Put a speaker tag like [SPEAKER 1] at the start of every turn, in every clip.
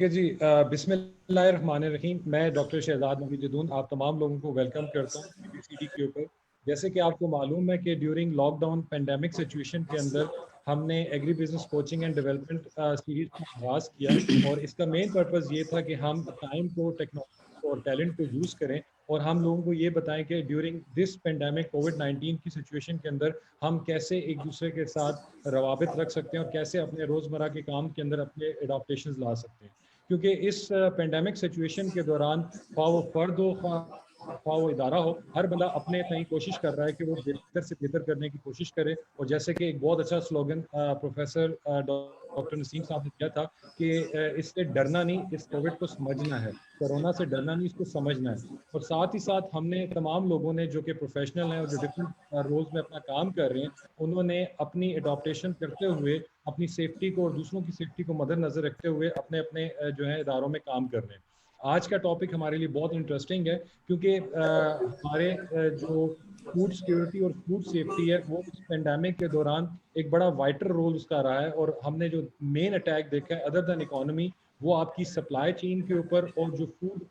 [SPEAKER 1] Okay جی، بسم اللہ الرحمن الرحیم. میں ڈاکٹر شہزاد نوید جدون آپ تمام لوگوں کو ویلکم کرتا ہوں ABCD کے اوپر. جیسے کہ آپ کو معلوم ہے کہ during lockdown pandemic situation کے اندر ہم نے agri business coaching and development series کا آغاز کیا، اور اس کا مین پرپز یہ تھا کہ ہم ٹائم کو، ٹیکنالوجی کو اور ٹیلنٹ کو یوز کریں، اور ہم لوگوں کو یہ بتائیں کہ ڈیورنگ دس پینڈیمک کووڈ-19 کی سچویشن کے اندر ہم کیسے ایک دوسرے کے ساتھ روابط رکھ سکتے ہیں اور کیسے اپنے روزمرہ کے کام کے اندر اپنے اڈاپٹیشنز لا سکتے ہیں. کیونکہ اس پینڈیمک سچویشن کے دوران خواہ وہ فرد ہو خواہ وہ ادارہ ہو، ہر بندہ اپنے تئیں کوشش کر رہا ہے کہ وہ بہتر سے بہتر کرنے کی کوشش کرے. اور جیسے کہ ایک بہت اچھا سلوگن پروفیسر ڈاکٹر نسیم صاحب نے کیا تھا کہ اس سے ڈرنا نہیں، اس کووڈ کو سمجھنا ہے. کورونا سے ڈرنا نہیں، اس کو سمجھنا ہے. اور ساتھ ہی ساتھ ہم نے تمام لوگوں نے جو کہ پروفیشنل ہیں اور جو ڈفرینٹ رولز میں اپنا کام کر رہے ہیں، انہوں نے اپنی اڈاپٹیشن کرتے ہوئے اپنی سیفٹی کو اور دوسروں کی سیفٹی کو مد نظر رکھتے ہوئے اپنے اپنے جو ہے اداروں میں کام کر رہے ہیں. آج کا ٹاپک ہمارے لیے بہت انٹرسٹنگ ہے، کیونکہ ہمارے جو فوڈ سیکیورٹی اور فوڈ سیفٹی ہے وہ اس پینڈیمک کے دوران ایک بڑا وائٹل رول اس کا رہا ہے. اور ہم نے جو مین اٹیک دیکھا ہے ادر دین اکانومی، وہ آپ کی سپلائی چین کے اوپر اور جو فوڈ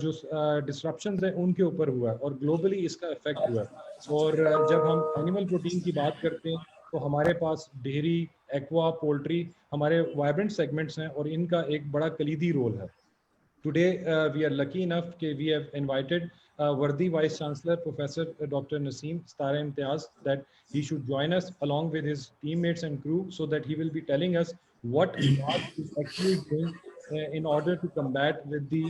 [SPEAKER 1] جو ڈسرپشنز ہیں ان کے اوپر ہوا ہے، اور گلوبلی اس کا افیکٹ ہوا ہے. اور جب ہم اینیمل پروٹین کی بات کرتے ہیں تو ہمارے پاس ڈیری، ایکوا، پولٹری ہمارے وائبرنٹ سیگمنٹس ہیں، اور ان کا ایک بڑا کلیدی رول ہے. Today, we are lucky enough that we have invited Wardi Vice Chancellor Professor Dr. Naseem Sitara Imtiaz, that he should join us along with his teammates and crew, so that he will be telling us what UAS is actually doing in order to combat with the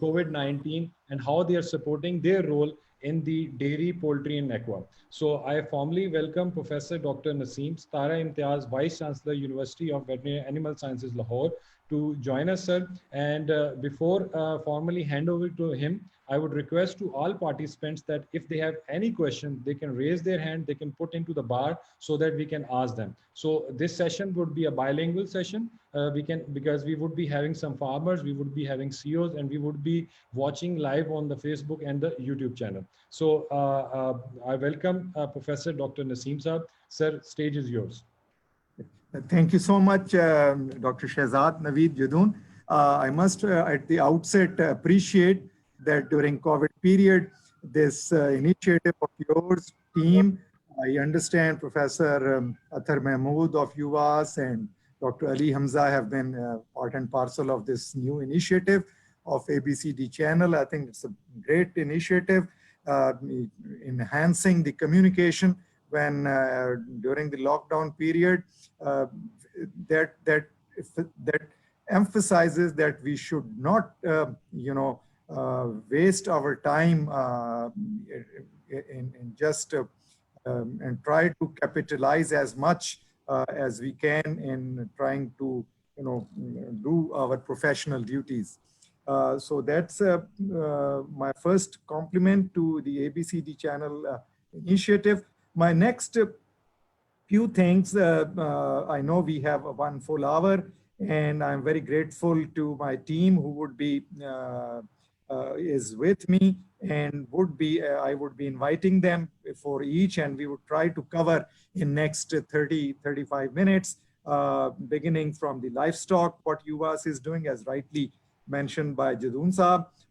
[SPEAKER 1] COVID-19, and how they are supporting their role in the dairy, poultry and aqua. So I formally welcome Professor Dr. Naseem Sitara Imtiaz, Vice Chancellor, University of Veterinary Animal Sciences, Lahore, to join us, sir. And before formally hand over to him, I would request to all participants that if they have any question, they can raise their hand, they can put into the bar so that we can ask them. So this session would be a bilingual session. Because we would be having some farmers, we would be having CEOs, and we would be watching live on the Facebook and the YouTube channel. So I welcome Professor Dr. Naseem Saab. Sir, stage is yours.
[SPEAKER 2] Thank you so much, Dr. Shehzad Naveed Jadoon. I must at the outset appreciate that during COVID period, this initiative of yours team, I understand Professor Athar Mahmood of UAS and Dr. Ali Hamza have been part and parcel of this new initiative of ABCD channel. I think it's a great initiative, enhancing the communication when during the lockdown period, that emphasizes that we should not, waste our time in just and try to capitalize as much as we can in trying to, do our professional duties. So that's my first compliment to the ABCD channel initiative. My next few things, I know we have one full hour, and I'm very grateful to my team who would be, is with me, and I would be inviting them for each, and we would try to cover in next 30-35 minutes, beginning from the livestock, what UAS is doing, as rightly mentioned by Jadoon Saab,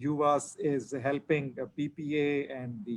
[SPEAKER 2] UAS is helping PPA and the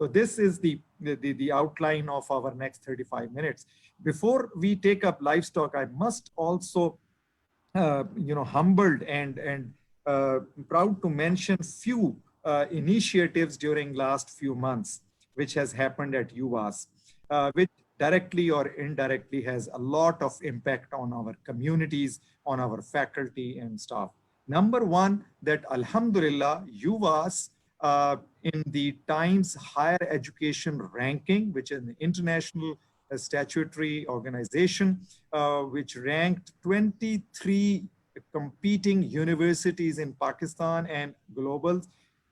[SPEAKER 2] So this is the outline of our next 35 minutes. Before we take up livestock, I must also humbled and proud to mention few initiatives during last few months which has happened at UVAS, which directly or indirectly has a lot of impact on our communities, on our faculty and staff. Number one, that Alhamdulillah, UVAS in the Times Higher Education Ranking, which is an international statutory organization, which ranked 23 competing universities in Pakistan and global.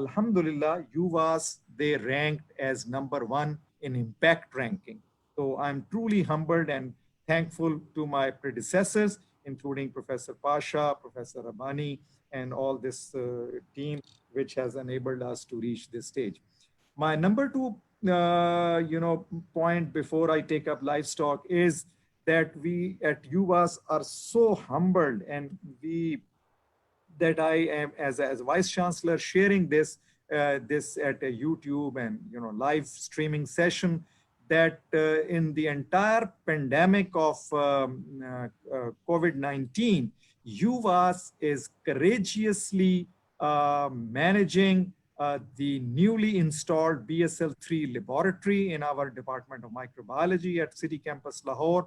[SPEAKER 2] alhamdulillah UVAS they ranked as number 1 in impact ranking. So I'm truly humbled and thankful to my predecessors, including Professor Pasha, Professor Rabani, and all this team which has enabled us to reach this stage. My number 2 point before I take up livestock is that we at UVAS are so humbled, and that I am as vice chancellor sharing this at a YouTube and live streaming session, that in the entire pandemic of COVID-19, UVAS is courageously managing the newly installed BSL-3 laboratory in our Department of Microbiology at City Campus Lahore.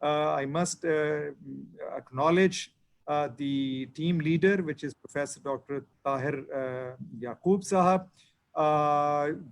[SPEAKER 2] I must acknowledge the team leader, which is Professor Dr. Tahir Yaqub Sahab,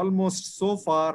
[SPEAKER 2] almost so far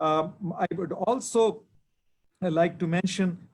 [SPEAKER 2] I would also like to mention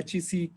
[SPEAKER 2] HEC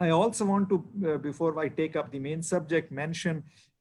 [SPEAKER 2] I also want to, before I take up the main subject, mention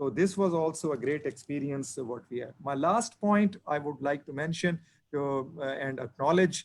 [SPEAKER 2] So this was also a great experience what we had. My last point I would like to mention and acknowledge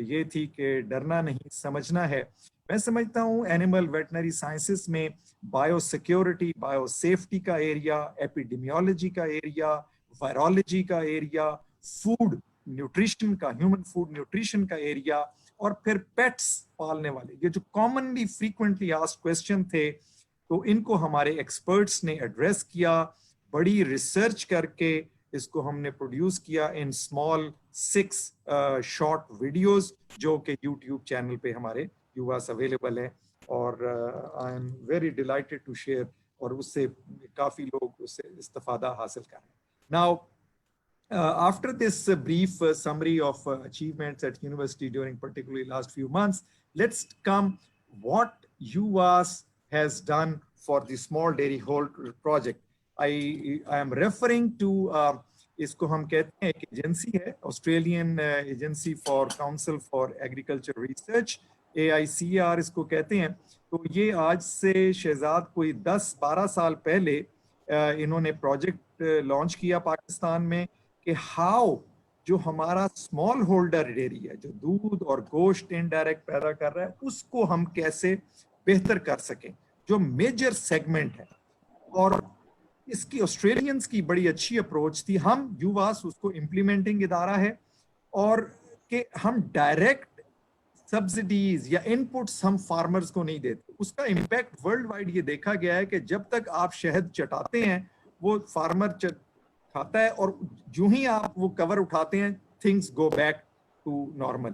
[SPEAKER 2] یہ تھی کہ ڈرنا نہیں سمجھنا ہے. میں سمجھتا ہوں اینیمل ویٹنری سائنسز میں بایو سیکیورٹی, بایو سیفٹی کا ایریا, ایپیڈیمیولوجی کا ایریا, وائرولوجی کا ایریا, فوڈ نیوٹریشن کا, ہیومن فوڈ نیوٹریشن کا ایریا, اور پھر پیٹس پالنے والے, یہ جو کامنلی فریکوینٹلی آسکڈ کوسچن تھے, تو ان کو ہمارے ایکسپرٹس نے ایڈریس کیا. بڑی ریسرچ کر کے اس کو ہم نے پروڈیوس کیا ان اسمال 6 شارٹ ویڈیوز, جو کہ یوٹیوب چینل پہ ہمارے یوواس اویلیبل ہے, اور I am very delighted to share, اور اس سے کافی لوگ اس سے استفادہ حاصل کر رہے ہیں. Now after this brief summary of achievements at university during particularly last few months, let's come what UVAS has done for the small dairy holder project. I am referring to اس کو ہم کہتے ہیں ایک ایجنسی ہے, Australian agency for council for agriculture research, AICR اس کو کہتے ہیں. تو یہ آج سے شہزاد کوئی 10-12 سال پہلے انہوں نے پروجیکٹ لانچ کیا پاکستان میں کہ ہاؤ جو ہمارا اسمال ہولڈر ڈیری ہے, جو دودھ اور گوشت انڈائریکٹ پیدا کر رہا ہے, اس کو ہم کیسے بہتر کر سکیں, جو میجر سیگمنٹ ہے. اور اس کی آسٹریلینز کی بڑی اچھی اپروچ تھی. ہم یوواس اس کو امپلیمنٹنگ ادارہ ہے, اور کہ ہم ڈائریکٹ سبسڈیز یا ان پٹس ہم فارمرز کو نہیں دیتے. اس کا امپیکٹ ورلڈ وائڈ یہ دیکھا گیا ہے کہ جب تک آپ شہد چٹاتے ہیں وہ فارمر کھاتا ہے, اور جو ہی آپ وہ کور اٹھاتے ہیں things go back to normal.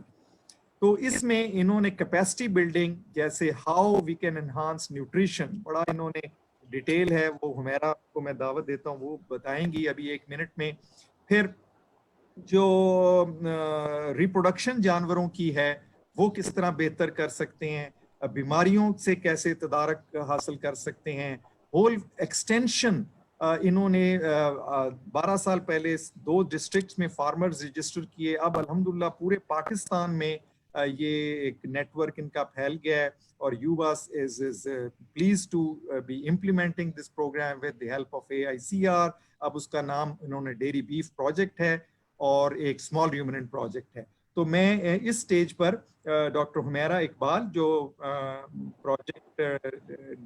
[SPEAKER 2] تو اس میں انہوں نے کیپیسٹی بلڈنگ, جیسے how we can enhance nutrition, بڑا انہوں نے ڈیٹیل ہے, وہ ہمیرا کو میں دعوت دیتا ہوں, وہ بتائیں گی ابھی 1 منٹ میں. پھر جو ریپروڈکشن جانوروں کی ہے وہ کس طرح بہتر کر سکتے ہیں, بیماریوں سے کیسے تدارک حاصل کر سکتے ہیں, ہول ایکسٹینشن. انہوں نے 12 سال پہلے 2 ڈسٹرکٹس میں فارمرز رجسٹر کیے. اب الحمدللہ پورے پاکستان میں یہ ایک نیٹ ورک ان کا پھیل گیا ہے, اور یوواس is pleased to be implementing this program with the help of AICR. اب اس کا نام انہوں نے ڈیری بیف پروجیکٹ ہے اور ایک اسمال رومیننٹ پروجیکٹ ہے. تو میں اس سٹیج پر ڈاکٹر حمیرہ اقبال جو پروجیکٹ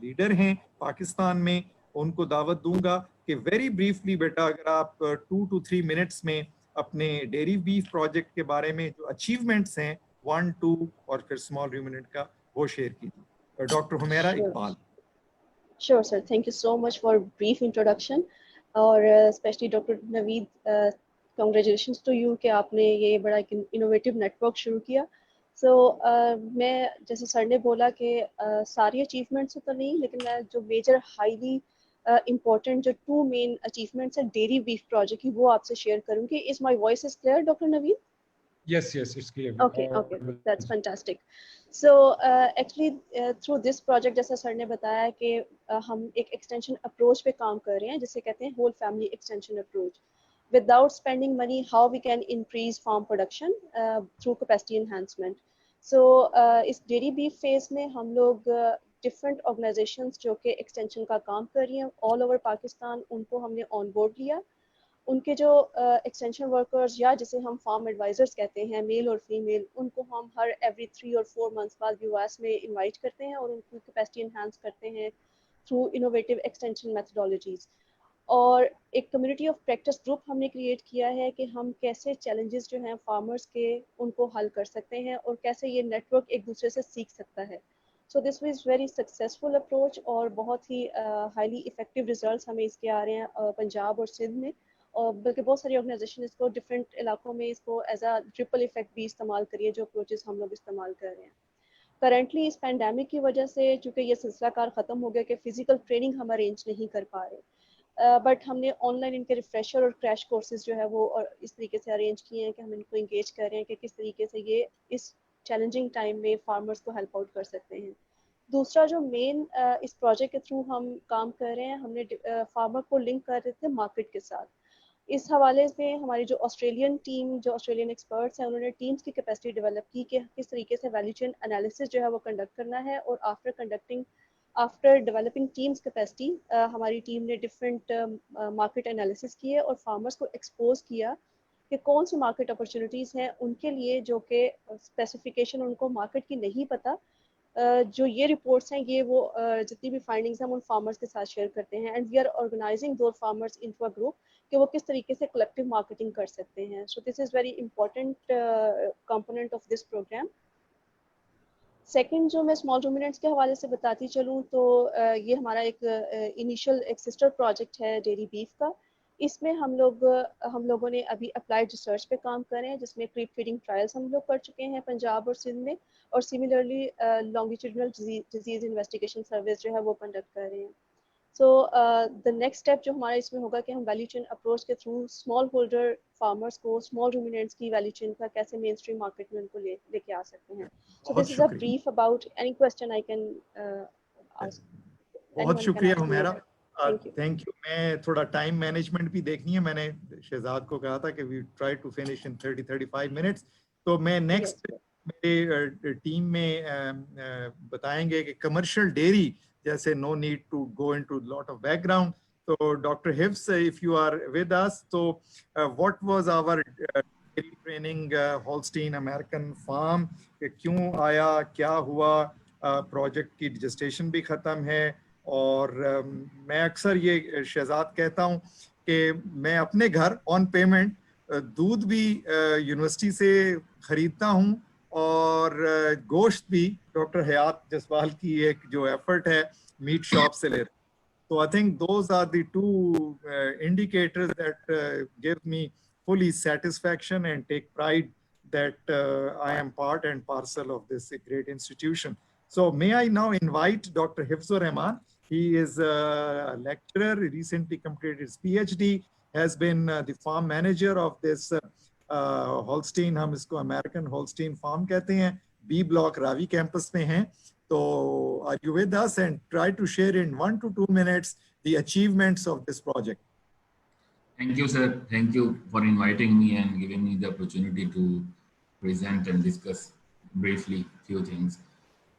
[SPEAKER 2] لیڈر ہیں پاکستان میں, ان کو دعوت دوں گا کہ ویری بریفلی بیٹا اگر آپ 2 to 3 منٹس میں اپنے ڈیری بیف پروجیکٹ کے بارے میں جو اچیومنٹس ہیں 1, 2 اور پھر اسمال رومیننٹ کا وہ شیئر کیجیے. Doctor Humaira Iqbal.
[SPEAKER 3] Sure, sir. Thank you so much for brief introduction. اور specially doctor Naveed, congratulations to you کہ آپ نے یہ بڑا ایک انوویٹیو نیٹ ورک شروع کیا. سو میں جیسے سر نے بولا کہ ساری اچیومنٹس تو نہیں, لیکن میں جو میجر ہائیلی امپورٹنٹ جو 2 مین اچیومنٹس ہیں ڈیری بیف پروجیکٹ کی, وہ آپ سے شیئر کروں گی. Is my voice is clear doctor Naveed?
[SPEAKER 1] Yes, it's clear.
[SPEAKER 3] Okay, that's fantastic. So actually through this project جیسا سر نے بتایا کہ ہم ایک ایکسٹینشن اپروچ پہ کام کر رہے ہیں جسے کہتے ہیں whole family extension approach. Without spending money, how we can increase farm production through capacity enhancement. So us dairy beef phase میں ہم لوگ ڈفرینٹ آرگنائزیشنز جو کہ ایکسٹینشن کا کام کر رہی ہیں آل اوور پاکستان, ان کو ہم نے آن بورڈ لیا. ان کے جو ایکسٹینشن ورکرز یا جسے ہم فارم ایڈوائزرز کہتے ہیں, میل اور فیمیل, ان کو ہم ہر ایوری 3 or 4 months بعد یوواس میں انوائٹ کرتے ہیں اور ان کی کیپیسٹی انہانس کرتے ہیں تھرو انوویٹیو ایکسٹینشن میتھڈالوجیز. اور ایک کمیونٹی آف پریکٹس گروپ ہم نے کریٹ کیا ہے کہ ہم کیسے چیلنجز جو ہیں فارمرز کے ان کو حل کر سکتے ہیں اور کیسے یہ نیٹ ورک ایک دوسرے سے سیکھ سکتا ہے. So this was very successful approach, اور بہت ہی ہائیلی افیکٹو ریزلٹس ہمیں اس کے آ رہے ہیں پنجاب اور سندھ میں, اور بلکہ بہت ساری آرگنائزیشن اس کو ڈفرینٹ علاقوں میں اس کو ایز اے ٹرپل افیکٹ بھی استعمال کریے جو اپروچز ہم لوگ استعمال کر رہے ہیں. کرنٹلی اس پینڈیمک کی وجہ سے چونکہ یہ سلسلہ کار ختم ہو گیا کہ فزیکل ٹریننگ ہم ارینج نہیں کر پا رہے, بٹ ہم نے آن لائن ان کے ریفریشر اور کریش کورسز جو ہے وہ اور اس طریقے سے ارینج کیے ہیں کہ ہم ان کو انگیج کر رہے ہیں کہ کس طریقے سے یہ اس چیلنجنگ ٹائم میں فارمرز کو ہیلپ آؤٹ کر سکتے ہیں. دوسرا جو مین اس پروجیکٹ کے تھرو ہم کام کر رہے ہیں, ہم نے فارمر کو لنک کر رہے تھے مارکیٹ کے ساتھ. اس حوالے سے ہماری جو آسٹریلین ٹیم, جو آسٹریلین ایکسپرٹس ہیں, انہوں نے ٹیمز کی کیپیسٹی ڈیولپ کی کہ کس طریقے سے ویلیو چین انالیسس جو ہے وہ کنڈکٹ کرنا ہے. اور آفٹر ڈیولپنگ ٹیمز کیپیسٹی ہماری ٹیم نے ڈفرینٹ مارکیٹ انالیسس کیے اور فارمرز کو ایکسپوز کیا کہ کون سی مارکیٹ اپرچونیٹیز ہیں ان کے لیے جو کہ اسپیسیفکیشن ان کو مارکیٹ کی نہیں پتہ. جو یہ رپورٹس ہیں یہ وہ جتنی بھی فائنڈنگز ہیں ہم ان فارمرز کے ساتھ شیئر کرتے ہیں and we are organising those farmers into a group کہ وہ کس طریقے سے کلیکٹیو مارکیٹنگ کر سکتے ہیں. So this is very important component of this program. Second جو میں اسمال رومیننٹس کے حوالے سے بتاتی چلوں تو یہ ہمارا ایک انیشیل ایک سسٹر پروجیکٹ ہے ڈیری بیف کا. اس میں ہم لوگوں نے ابھی اپلائیڈ ریسرچ پہ کام کرے ہیں جس میں کریپ فیڈنگ ٹرائلس ہم لوگ کر چکے ہیں پنجاب اور سندھ میں, اور similarly longitudinal disease investigation service جو ہے وہ کنڈکٹ کر رہے ہیں. سو دا نیکسٹ اسٹیپ جو ہمارا اس میں ہوگا کہ ہم ویلیو چین اپروچ کے تھرو اسمال ہولڈر فارمرس کو اسمال رومیننٹس کی ویلیو چین کا کیسے مین اسٹریم مارکیٹ میں ان کو لے کے آ سکتے ہیں. سو
[SPEAKER 2] بہت
[SPEAKER 3] دس از اے
[SPEAKER 2] شکریہ,
[SPEAKER 3] brief about any question I can ask.
[SPEAKER 2] بہت شکریہ Humaira,
[SPEAKER 3] Thank you.
[SPEAKER 2] Thank you. میں تھوڑا ٹائم مینجمنٹ بھی دیکھنی ہے, میں نے شہزاد کو کہا تھا کہ we try to finish in 30-35 minutes. تو میں نیکسٹ میرے ٹیم میں بتائیں گے کہ کمرشل ڈیری جیسے no need to go into lot of بیک گراؤنڈ. تو doctor Hafeez if you are with us, تو what was our training Holstein American farm, کہ کیوں آیا, کیا ہوا, پروجیکٹ کی رجسٹریشن بھی ختم ہے. اور میں اکثر یہ شہزاد کہتا ہوں کہ میں اپنے گھر آن پیمنٹ دودھ بھی یونیورسٹی سے خریدتا ہوں اور گوشت بھی ڈاکٹر حیات جسوال کی ایک جو ایفرٹ ہے میٹ شاپ سے لیتا ہوں. So I think those are the two indicators that give me fully satisfaction and take pride that I am part and parcel of this great institution. So may I now invite Dr. Hifzur Rahman. He is a lecturer, recently completed his PhD, has been the farm manager of this Holstein, hum isko American Holstein farm kehte hain, B block Ravi campus mein hain. So are you with us, and try to share in 1 to 2 minutes the achievements of this project?
[SPEAKER 4] Thank you, sir. Thank you for inviting me and giving me the opportunity to present and discuss briefly few things.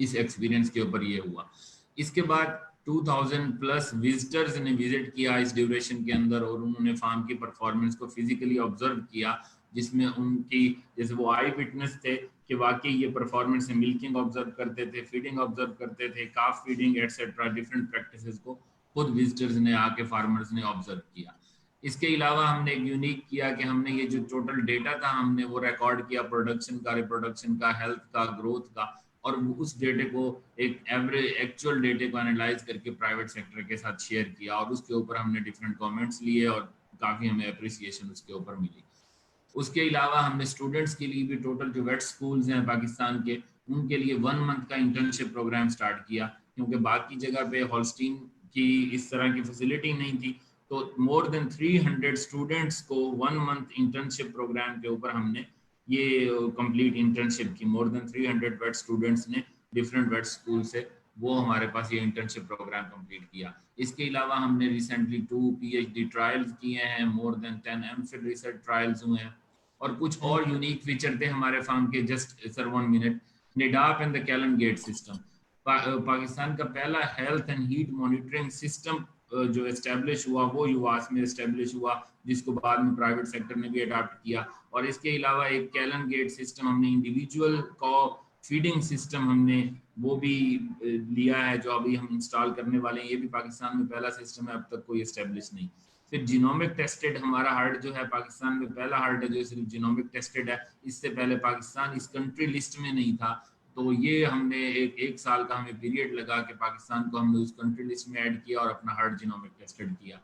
[SPEAKER 4] Us experience کے اوپر یہ ہوا. اس کے بعد 2000 plus visitors نے visit کیا اس duration کے اندر, اور انہوں نے فارم کی پرفارمنس کو فزیکلی آبزرو کیا, جس میں ان کی جیسے وہ آئی وٹنس تھے کہ واقعی یہ پرفارمنس ہے, ملکنگ آبزرو کرتے تھے, فیڈنگ آبزرو کرتے تھے, کاف فیڈنگ ایٹسیٹرا, ڈفرینٹ پریکٹسز کو خود وزٹرز نے آ کے فارمرز نے آبزرو کیا. اس کے علاوہ ہم نے ایک یونیک کیا کہ ہم نے یہ جو ٹوٹل ڈیٹا تھا ہم نے وہ ریکارڈ کیا, پروڈکشن کا, ریپروڈکشن کا, ہیلتھ کا, گروتھ کا, اور اس ڈیٹے کو ایک ایوریج ایکچوئل ڈیٹے کو انالائز کر کے پرائیویٹ سیکٹر کے ساتھ شیئر کیا, اور اس کے اوپر ہم نے ڈفرینٹ کامنٹس لیے اور کافی ہمیں اپریسیشن اس کے اوپر ملی. اس کے علاوہ ہم نے اسٹوڈنٹس کے لیے بھی ٹوٹل جو ویٹ سکولز ہیں پاکستان کے, ان کے لیے 1 منتھ کا انٹرنشپ پروگرام سٹارٹ کیا, کیونکہ باقی جگہ پہ ہالسٹین کی اس طرح کی فیسلٹی نہیں تھی. تو مور دین 300 اسٹوڈنٹس کو 1 منتھ انٹرنشپ پروگرام کے اوپر ہم نے یہ کمپلیٹ انٹرنشپ کی. مور دین 300 ویٹ اسٹوڈنٹس نے ڈفرینٹ ویٹ اسکول سے وہ ہمارے پاس یہ انٹرنشپ پروگرام کمپلیٹ کیا. اس کے علاوہ ہم نے ریسنٹلی 2 PhD ٹرائلز کیے ہیں, مور دین 10 MPhil ریسرچ ٹرائلز ہوئے ہیں, اور کچھ اور یونیک فیچر تھے ہمارے فارم کے. Just sir 1 minute. Nedap and the Calan gate system, Pakistan کا پہلا health and heat monitoring system جو اسٹیبلش ہوا وہ یواس میں اسٹیبلش ہوا, جس کو بعد میں پرائیویٹ سیکٹر نے بھی اڈاپٹ کیا. اور اس کے علاوہ ایک کیلن گیٹ سسٹم ہم نے انڈیویجول کو فیڈنگ سسٹم ہم نے وہ بھی لیا ہے, جو ابھی ہم انسٹال کرنے والے ہیں. یہ بھی پاکستان میں پہلا سسٹم ہے, اب تک کوئی اسٹیبلش نہیں. پھر جینومک ٹیسٹڈ ہمارا ہارٹ جو ہے پاکستان میں پہلا ہارٹ ہے جو صرف جینومک ٹیسٹڈ ہے. اس سے پہلے پاکستان اس کنٹری لسٹ میں نہیں تھا, تو یہ ہم نے ایک سال کا ہمیں پیریڈ لگا کہ پاکستان کو ہم نے اس کنٹری لسٹ میں ایڈ کیا اور اپنا ہارٹ جینومک ٹیسٹڈ کیا.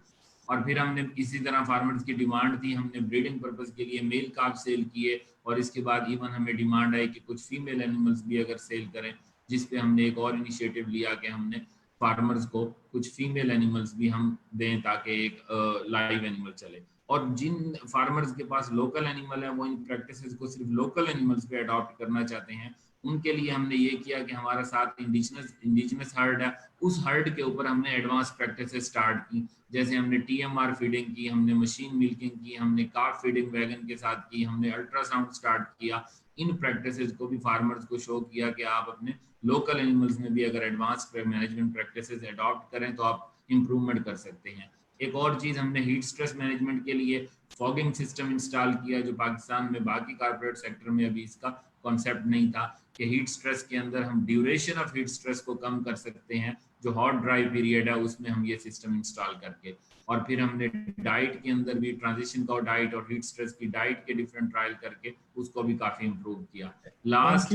[SPEAKER 4] اور پھر ہم نے اسی طرح فارمرز کی ڈیمانڈ تھی, ہم نے بریڈنگ پرپز کے لیے میل کاف سیل کیے, اور اس کے بعد ایون ہمیں ڈیمانڈ آئی کہ کچھ فیمیل اینیملز بھی اگر سیل کریں, جس پہ ہم نے ایک اور انیشیٹو لیا کہ ہم نے فارمرز کو کچھ فیمیل اینیملز بھی ہم دیں تاکہ ایک لائیو اینیمل چلے. اور جن فارمرز کے پاس لوکل اینیمل ہیں وہ ان پریکٹسز کو صرف لوکل اینیملز پہ اڈاپٹ کرنا چاہتے ہیں, ان کے لیے ہم نے یہ کیا کہ ہمارا ساتھ انڈیجنس ہرڈ ہے, اس ہرڈ کے اوپر ہم نے ایڈوانس پریکٹسز سٹارٹ کی. جیسے ہم نے TMR فیڈنگ کی, ہم نے مشین ملکنگ کی, ہم نے کاف فیڈنگ ویگن کے ساتھ کی, ہم نے الٹرا ساؤنڈ سٹارٹ کیا. ان پریکٹسز کو بھی فارمرز کو شو کیا کہ آپ اپنے لوکل اینیملز میں بھی اگر ایڈوانس مینجمنٹ پریکٹسز اڈاپٹ کریں تو آپ امپروومنٹ کر سکتے ہیں. ایک اور چیز ہم نے ہیٹ سٹریس مینجمنٹ کے لیے فاگنگ سسٹم انسٹال کیا, جو پاکستان میں باقی کارپوریٹ سیکٹر میں ابھی اس کا کانسیپٹ نہیں تھا, کہ ہیٹ سٹریس کے اندر ہم ڈیوریشن آف ہیٹ سٹریس کو کم کر سکتے ہیں. جو ہاٹ ڈرائی پیریڈ ہے اس میں ہم یہ سسٹم انسٹال کر کے, اور پھر ہم نے ڈائٹ کے اندر بھی ٹرانزیشن کا ڈائٹ اور ہیٹ سٹریس کی ڈائٹ کے ڈفرینٹ ٹرائل کر کے اس کو بھی کافی امپروو کیا. لاسٹ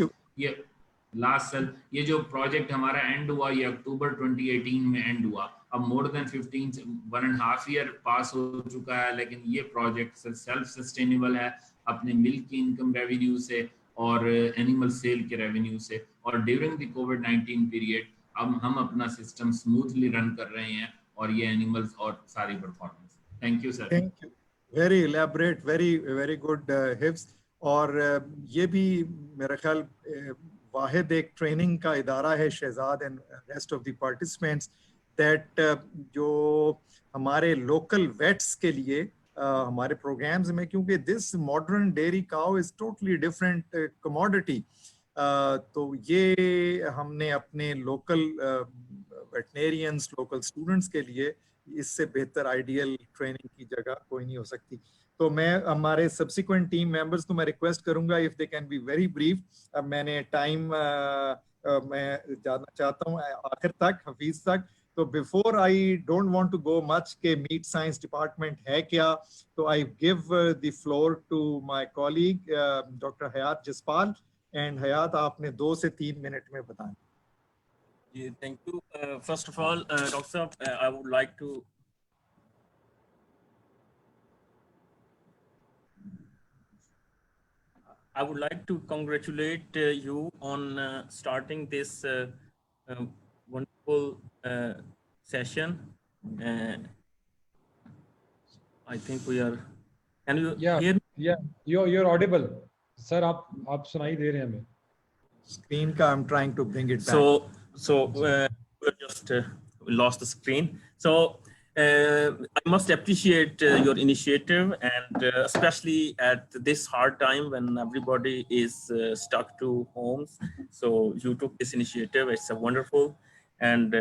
[SPEAKER 4] سال یہ جو پروجیکٹ ہمارا اینڈ ہوا یہ اکتوبر 2018 میں اینڈ ہوا. اب مور دین 1.5 ایئر پاس ہو چکا ہے, لیکن یہ پروجیکٹ سیلف سسٹینیبل ہے اپنے ملک کی انکم ریونیو سے اور اینیمل سیل کے ریونیو سے. اور ڈیورنگ دی کووڈ-19 پیریڈ اب ہم اپنا سسٹم سموتھلی رن کر رہے ہیں, اور یہ اینیملز اور ساری performance. Thank you sir.
[SPEAKER 2] Thank you, very elaborate, very good حفظ. اور یہ بھی میرا خیال واحد ایک ٹریننگ کا ادارہ ہے Shahzad and rest of the participants that جو ہمارے لوکل ویٹس کے لیے ہمارے پروگرامز میں, کیونکہ this modern dairy cow is totally different commodity, تو یہ ہم نے اپنے لوکل ویٹنیرینس, لوکل اسٹوڈنٹس کے لیے اس سے بہتر آئیڈیل ٹریننگ کی جگہ کوئی نہیں ہو سکتی. تو میں ہمارے سبسیکوینٹ ٹیم ممبرس کو میں ریکویسٹ کروں گا if they can be very brief. اب میں نے ٹائم میں جانا چاہتا ہوں آخر تک, حفیظ تک. تو before I don't want to go much کہ میٹ سائنس ڈپارٹمنٹ ہے کیا, تو I give the floor to my colleague doctor Hayat Jaspal. And حیات, آپ نے 2 سے 3 منٹ میں بتائیں.
[SPEAKER 5] جی thank you. First of all doctor صاحب, I would like to congratulate you on starting this wonderful session. I think we are. Can you hear me?
[SPEAKER 1] Yeah, you're audible. Sir, آپ سنائی دے رہے ہیں ہمیں.
[SPEAKER 2] Screen ka I'm trying to bring it back.
[SPEAKER 5] So we just lost the screen. So I must appreciate your initiative, and especially at this hard time when everybody is stuck to homes. So you took this initiative. It's a wonderful, and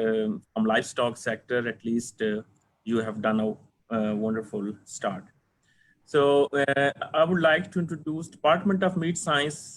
[SPEAKER 5] from livestock sector, at least you have done a wonderful start. So I would like to introduce Department of Meat Science.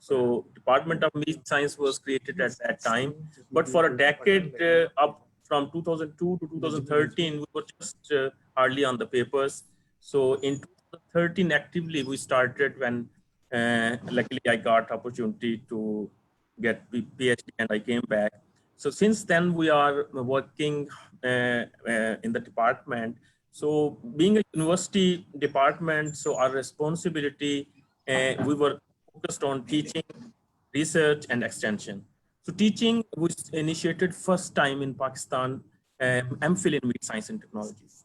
[SPEAKER 5] so Department of Meat Science was created at that time, but for a decade up from 2002 to 2013 we were just hardly on the papers. So in 2013 actively we started when luckily I got opportunity to get PhD and I came back. So since then we are working in the department. So being a university department, so our responsibility, we were focused on teaching, research and extension. So teaching was initiated first time in Pakistan, MPhil in Meat Science and Technologies.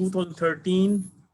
[SPEAKER 5] 2013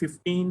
[SPEAKER 5] 15,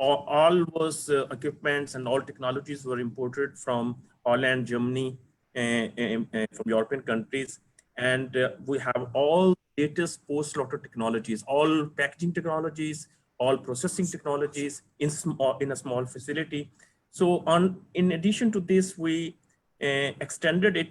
[SPEAKER 5] all was equipments and all technologies were imported from Holland, Germany, from European countries, and we have all latest post-slaughter technologies, all packaging technologies, all processing technologies in a small facility. So in addition to this, we extended it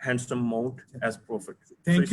[SPEAKER 5] handsome amount as profit.
[SPEAKER 2] Thank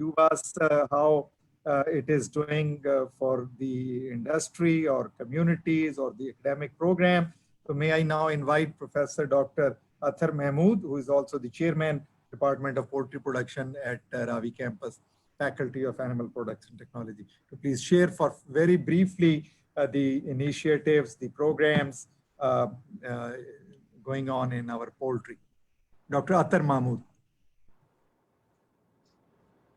[SPEAKER 2] give us how it is doing for the industry or communities or the academic program. So may I now invite Professor Dr. Athar Mahmood, who is also the chairman, Department of Poultry Production at Ravi Campus, Faculty of Animal Products and Technology, to please share for very briefly the initiatives, the programs going on in our poultry. Dr. Athar Mahmood.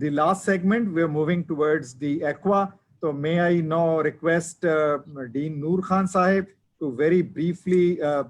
[SPEAKER 2] The last segment we are moving towards the aqua. So may I now request Dean Noor Khan Sahib to very briefly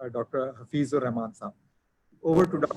[SPEAKER 2] Dr. Hafizur Rahman Sahib. Over to Dr.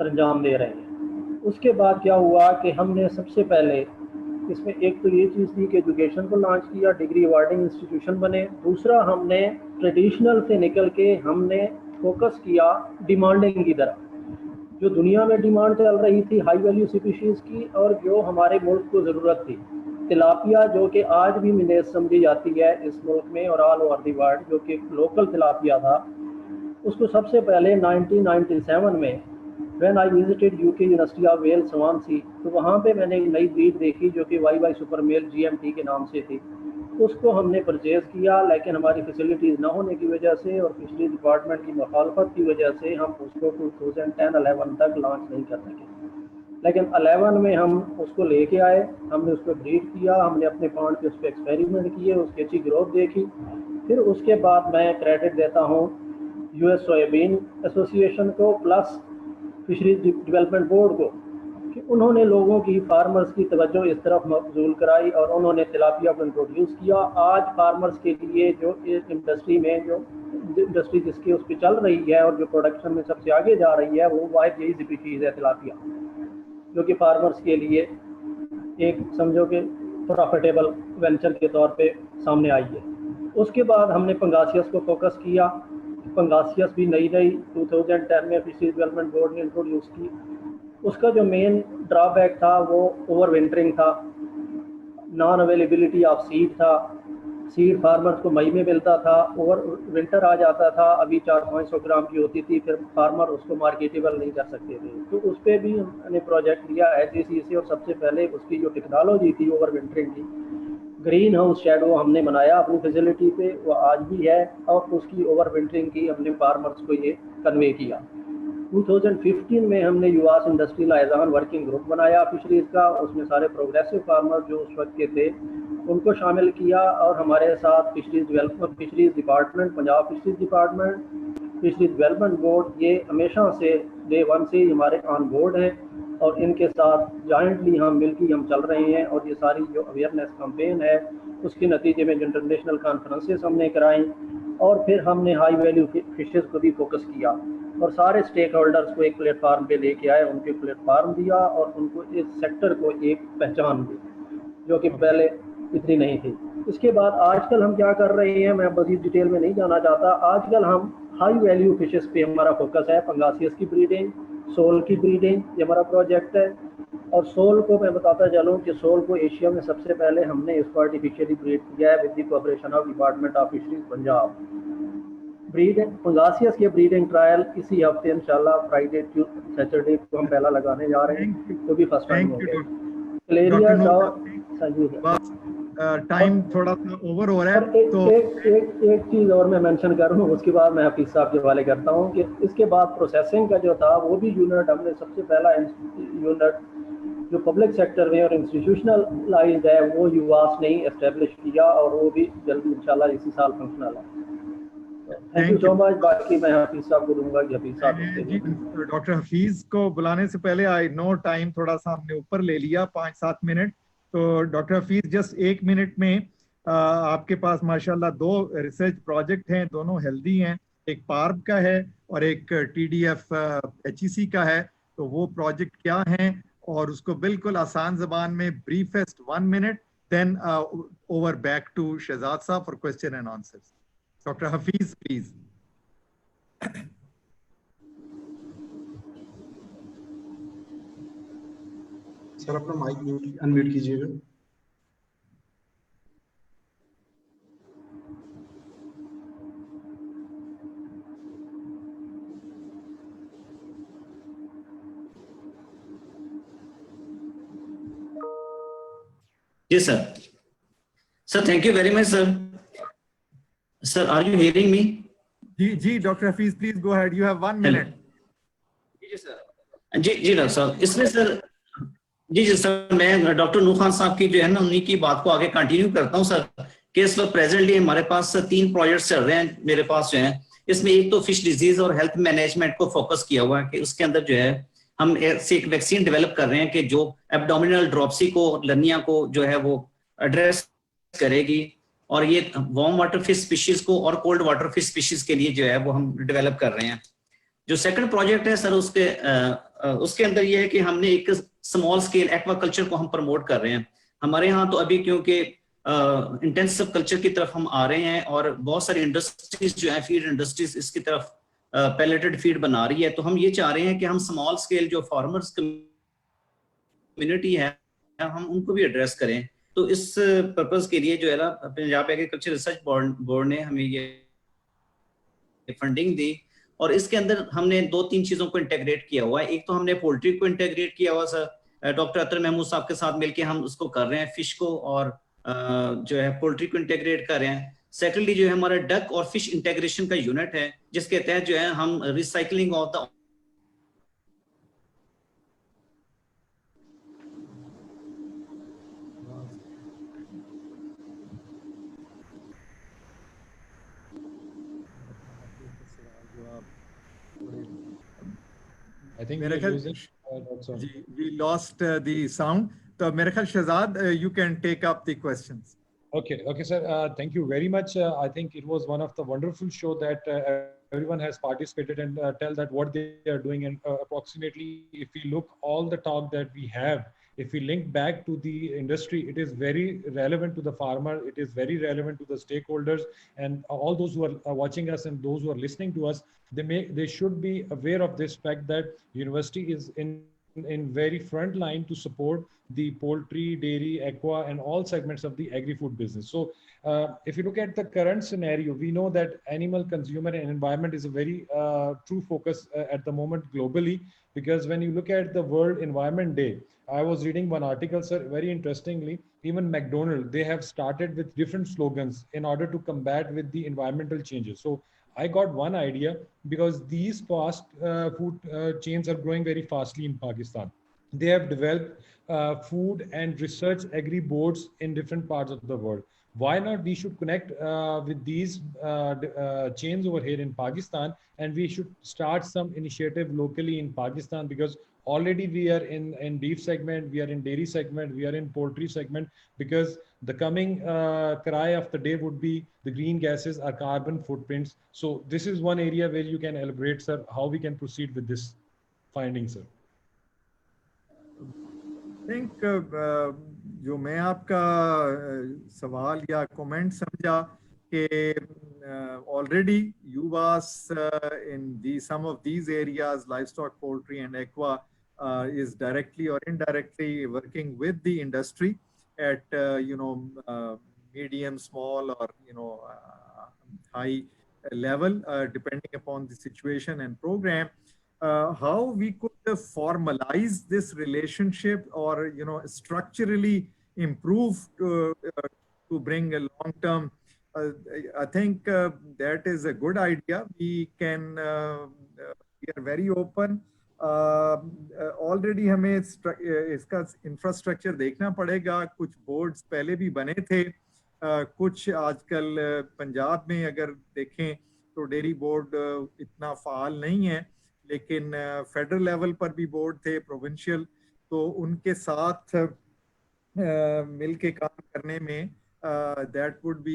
[SPEAKER 6] سر انجام دے رہے ہیں. اس کے بعد کیا ہوا کہ ہم نے سب سے پہلے اس میں ایک تو یہ چیز تھی کہ ایجوکیشن کو لانچ کیا, ڈگری ایوارڈنگ انسٹیٹیوشن بنے. دوسرا ہم نے ٹریڈیشنل سے نکل کے ہم نے فوکس کیا ڈیمانڈنگ کی طرف. جو دنیا میں ڈیمانڈ چل رہی تھی ہائی ویلیو اسپیشیز کی, اور جو ہمارے ملک کو ضرورت تھی, تلاپیا جو کہ آج بھی منیز سمجھی جاتی ہے اس ملک میں اور آل اوور دی ورلڈ, جو کہ لوکل تلاپیا تھا, اس کو سب سے پہلے 1997 میں when I visited UK university of Wales Swansea, تو وہاں پہ میں نے ایک نئی بریڈ دیکھی جو کہ وائی سپر میل GMT کے نام سے تھی. اس کو ہم نے پرچیز کیا, لیکن ہماری فیسلٹیز نہ ہونے کی وجہ سے اور فشری ڈپارٹمنٹ کی مخالفت کی وجہ سے ہم اس کو 2010-11 تک لانچ نہیں کر سکے. لیکن 11 میں ہم اس کو لے کے آئے, ہم نے اس کو بریڈ کیا, ہم نے اپنے پانڈ پہ اس پہ ایکسپیریمنٹ کیے, اس کی اچھی گروتھ دیکھی. پھر اس کے بعد میں کریڈٹ دیتا ہوں US سویابین ایسوسی ایشن کو پلس فشریز ڈیولپمنٹ بورڈ کو, کہ انہوں نے لوگوں کی, فارمرز کی توجہ اس طرف مبذول کرائی اور انہوں نے تلاپیا کو انٹروڈیوس کیا. آج فارمرز کے لیے جو انڈسٹری میں جو انڈسٹری جس کی اس پہ چل رہی ہے اور جو پروڈکشن میں سب سے آگے جا رہی ہے, وہ واحد یہی اسپیشیز ہے تلاپیا, جو کہ فارمرز کے لیے ایک سمجھو کہ پروفیٹیبل وینچر کے طور پہ سامنے آئی ہے. اس کے بعد ہم نے پنگاسیس کو فوکس کیا. پنگاسیس بھی نئی 2010 میں فشریز ڈیولپمنٹ بورڈ نے انٹروڈیوس کی. اس کا جو مین ڈرا بیک تھا وہ اوور ونٹرنگ تھا, نان اویلیبلٹی آف سیڈ تھا. سیڈ فارمرز کو مئی میں ملتا تھا, اوور ونٹر آ جاتا تھا, ابھی 400-500 گرام کی ہوتی تھی, پھر فارمر اس کو مارکیٹیبل نہیں کر سکتے تھے. تو اس پہ بھی ہم نے پروجیکٹ لیا SGC سے, اور سب سے پہلے اس کی جو ٹیکنالوجی تھی اوور ونٹرنگ کی, گرین ہاؤس شیڈو ہم نے بنایا اپنی فیسلٹی پہ, وہ آج بھی ہے, اور اس کی اوور ونٹرنگ کی ہم نے فارمرز کو یہ کنوے کیا. 2015 میں ہم نے یواس انڈسٹری لائزان ورکنگ گروپ بنایا فشریز کا, اس میں سارے پروگریسو فارمر جو اس وقت کے تھے ان کو شامل کیا, اور ہمارے ساتھ fisheries department, Punjab fisheries department, fisheries development board, یہ ہمیشہ سے ڈے 1 سے ہمارے آن بورڈ ہیں, اور ان کے ساتھ جوائنٹلی ہم مل کے ہم چل رہے ہیں. اور یہ ساری جو اویئرنیس کمپین ہے اس کے نتیجے میں جو انٹرنیشنل کانفرنسز ہم نے کرائیں, اور پھر ہم نے ہائی ویلیو فشز کو بھی فوکس کیا, اور سارے اسٹیک ہولڈرز کو ایک پلیٹ فارم پہ لے کے آئے, ان کے پلیٹ فارم دیا, اور ان کو اس سیکٹر کو ایک پہچان دی جو کہ پہلے اتنی نہیں تھی. اس کے بعد آج کل ہم کیا کر رہے ہیں, میں مزید ڈیٹیل میں نہیں جانا چاہتا. آج کل ہم ہائی ویلیو فشز پہ ہمارا فوکس ہے. پنگاسیس کی بریڈنگ, سول کی بریڈنگ, یہ ہمارا پروجیکٹ ہے. اور سول کو میں بتاتا چلوں کہ سول کو ایشیا میں سب سے پہلے ہم نے اس کو آرٹیفیشلی بریڈ کیا ہے with the cooperation of department of fisheries Punjab. Breeding pangasius کے بریڈنگ ٹرائل اسی ہفتے انشاءاللہ فرائیڈے سیٹرڈے کو ہم پہلا لگانے جا رہے ہیں, جو بھی فرسٹ ٹائم ہوگا.
[SPEAKER 2] ٹائم تھوڑا سا اوور ہو رہا ہے, تو
[SPEAKER 6] ایک چیز اور میں مینشن کروں, اس کے بعد میں حفیظ صاحب کے حوالے کرتا ہوں کہ اس کے بعد پروسیسنگ کا جو تھا وہ بھی یونٹ ہم نے سب سے پہلا یونٹ جو پبلک سیکٹر میں اور انسٹیٹیوشنلائزڈ ہے وہ یواس نے اسٹیبلش کیا, اور وہ بھی جلدی انشاءاللہ اسی سال فنکشنل ہے. تھینک یو سو مچ. باقی میں حفیظ صاحب کو دوں گا کہ حفیظ صاحب.
[SPEAKER 2] ڈاکٹر حفیظ کو بلانے سے پہلے آئی نو ٹائم تھوڑا سا ہم نے اوپر لے لیا 5-7 منٹ, تو ڈاکٹر حفیظ جسٹ 1 منٹ میں آپ کے پاس ماشاءاللہ 2 ریسرچ پروجیکٹ ہیں, دونوں ہیلدی ہیں, ایک پارب کا ہے اور ایک TDF HEC کا ہے. تو وہ پروجیکٹ کیا ہیں, اور اس کو بالکل آسان زبان میں briefest 1 minute, then over back to Shahzad صاحب for question and answers. Doctor Hafeez please.
[SPEAKER 7] Sir اپنا مائک انمیوٹ کیجیے گا.
[SPEAKER 8] Yes, sir. Sir, thank you very much, sir. Sir, are you hearing me?
[SPEAKER 2] جی doctor Hafeez please go ahead, you have 1 minute.
[SPEAKER 8] جی sir. جی doctor صاحب, اس میں سر جی سر میں ڈاکٹر نور خان صاحب کی جو ہے نا انہیں کی بات کو آگے کنٹینیو کرتا ہوں سر, کہ اس وقت پریزنٹلی ہمارے پاس 3 پروجیکٹس چل رہے ہیں میرے پاس جو ہیں. اس میں ایک تو فش ڈیزیز اور ہیلتھ مینجمنٹ کو فوکس کیا ہوا ہے, کہ اس کے اندر جو ہے ہم ایک ویکسین ڈیولپ کر رہے ہیں کہ جو ایبڈومینل ڈراپسی کو, لرنیا کو جو ہے وہ ایڈریس کرے گی, اور یہ وارم واٹر فش اسپیشیز کو اور کولڈ واٹر فش اسپیشیز کے لیے جو ہے وہ ہم ڈیولپ کر رہے ہیں. جو سیکنڈ پروجیکٹ ہے سر, اس کے اس کے اندر یہ ہے کہ ہم نے ایک اسمال اسکیل ایکوا کلچر کو ہم پروموٹ کر رہے ہیں. ہمارے ہاں تو ابھی کیونکہ انٹینسو کلچر کی طرف ہم آ رہے ہیں اور بہت ساری انڈسٹریز جو ہیں فیڈ انڈسٹریز اس کی طرف پیلیٹڈ فیڈ بنا رہی ہے, تو ہم یہ چاہ رہے ہیں کہ ہم اسمال اسکیل جو فارمرز کمیونٹی ہے ہم ان کو بھی ایڈریس کریں. تو اس پرپز کے لیے جو ہے نا پنجاب ایگریکلچر ریسرچ بورڈ نے ہمیں یہ فنڈنگ دی, اور اس کے اندر ہم نے 2-3 چیزوں کو انٹیگریٹ کیا ہوا ہے. ایک تو ہم نے پولٹری کو انٹیگریٹ کیا ہوا سر, ڈاکٹر اطہر محمود صاحب کے ساتھ مل کے ہم اس کو کر رہے ہیں, فش کو اور جو ہے پولٹری کو انٹیگریٹ کر رہے ہیں. سیکنڈلی جو ہے ہمارا ڈک اور فش انٹیگریشن کا یونٹ ہے جس کے تحت جو ہے ہم recycling of the
[SPEAKER 1] I think
[SPEAKER 2] میرے
[SPEAKER 1] we're
[SPEAKER 2] خیال
[SPEAKER 1] losing that's all.
[SPEAKER 2] G we lost the sound. تو میرے خیال Shahzad you can take up the questions.
[SPEAKER 1] Okay, sir. Thank you very much. I think it was one of the wonderful show that everyone has participated and tell that what they are doing. And approximately, if we look all the talk that we have, if we link back to the industry, it is very relevant to the farmer. It is very relevant to the stakeholders and all those who are watching us and those who are listening to us. They should be aware of this fact that university is in very front line to support the poultry, dairy, aqua and all segments of the agri-food business. So if you look at the current scenario, we know that animal, consumer and environment is a very true focus at the moment globally, because when you look at the World Environment Day, I was reading one article, sir, very interestingly, even McDonald's, they have started with different slogans in order to combat with the environmental changes. So I got one idea, because these fast food chains are growing very fastly in Pakistan. They have developed food and research agri boards in different parts of the world. Why not we should connect with these chains over here in Pakistan, and we should start some initiative locally in Pakistan, because already we are in beef segment, we are in dairy segment, we are in poultry segment, because the coming cry of the day would be the green gases are carbon footprints. So this is one area where you can elaborate, sir, how we can proceed with this finding, sir.
[SPEAKER 2] I think جو میں آپ کا سوال یا comment سمجھا کہ already UVAS in some of these areas, livestock, poultry and aqua is directly or indirectly working with the industry at medium, small or high level depending upon the situation and program. How we could formalize this relationship or structurally improve to bring a long term, I think that is a good idea. We can we are very open. Already ہمیں اس کا infrastructure دیکھنا پڑے گا. کچھ boards پہلے بھی بنے تھے, کچھ آج کل پنجاب میں اگر دیکھیں تو ڈیری بورڈ اتنا فعال نہیں ہے, لیکن فیڈرل لیول پر بھی بورڈ تھے, پروونشل, تو ان کے ساتھ مل کے کام کرنے میں that would be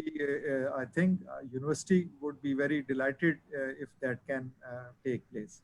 [SPEAKER 2] I think university would be very delighted if that can take place.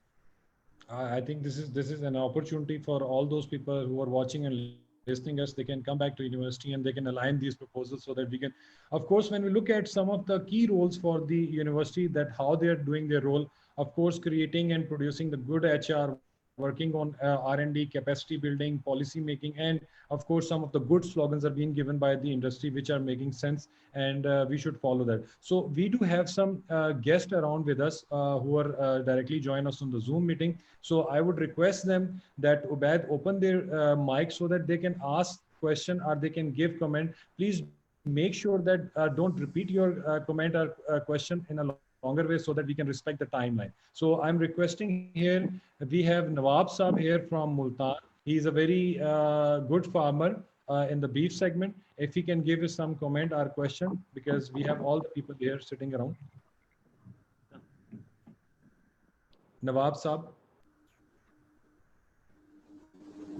[SPEAKER 1] I think this is an opportunity for all those people who are watching and listening us. They can come back to university and they can align these proposals so that we can, of course, when we look at some of the key roles for the university, that how they are doing their role, of course, creating and producing the good HR, working on R&D, capacity building, policy making, and of course, some of the good slogans are being given by the industry, which are making sense, and we should follow that. So we do have some guests around with us who are directly join us on the Zoom meeting. So I would request them that Ubaid open their mic so that they can ask question or they can give comment. Please make sure that don't repeat your comment or question in a longer way so that we can respect the timeline. So I'm requesting here, we have Nawab Saab here from Multan. He's a very good farmer in the beef segment. If he can give us some comment or question, because we have all the people here sitting around. Nawab Saab.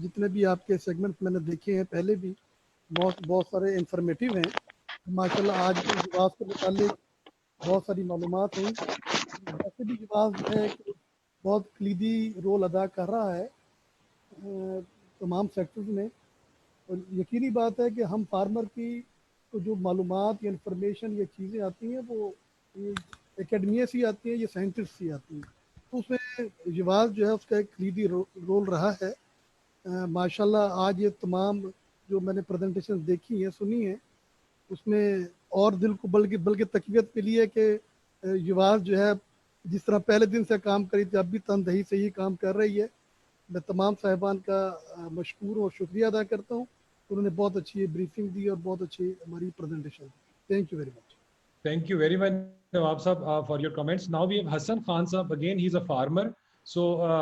[SPEAKER 9] جتنے بھی آپ کے segment میں نے دیکھے ہیں پہلے بھی بہت سارے انفارمیٹیو ہیں. ماشاءاللہ آج بھی یواس کے متعلق بہت ساری معلومات ہوئی. ویسے بھی یواس جو ہے کہ بہت کلیدی رول ادا کر رہا ہے تمام سیکٹرز میں. اور یقینی بات ہے کہ ہم فارمر کی تو جو معلومات یا انفارمیشن یہ چیزیں آتی ہیں وہ اکیڈمیا سے آتی ہیں, یہ سائنٹسٹ سے آتی ہیں. تو اس میں یواس جو ہے اس کا ایک کلیدی رول رہا ہے. ماشاءاللہ آج یہ تمام جو میں نے پریزنٹیشن دیکھی ہیں سنی ہیں اس میں اور دل کو بلکہ تقویت ملی ہے کہ یواس جو ہے جس طرح پہلے دن سے کام کری تھی اب بھی تندہی سے ہی کام کر رہی ہے. میں تمام صاحبان کا مشکور اور شکریہ ادا کرتا ہوں. انہوں نے بہت اچھی بریفنگ دی اور بہت اچھی ہماری presentation the. Thank you very much.
[SPEAKER 1] Thank you very much, Nawab Sahab, for your comments. Now we have Hassan Khan Sahab. Again, he's a farmer. So,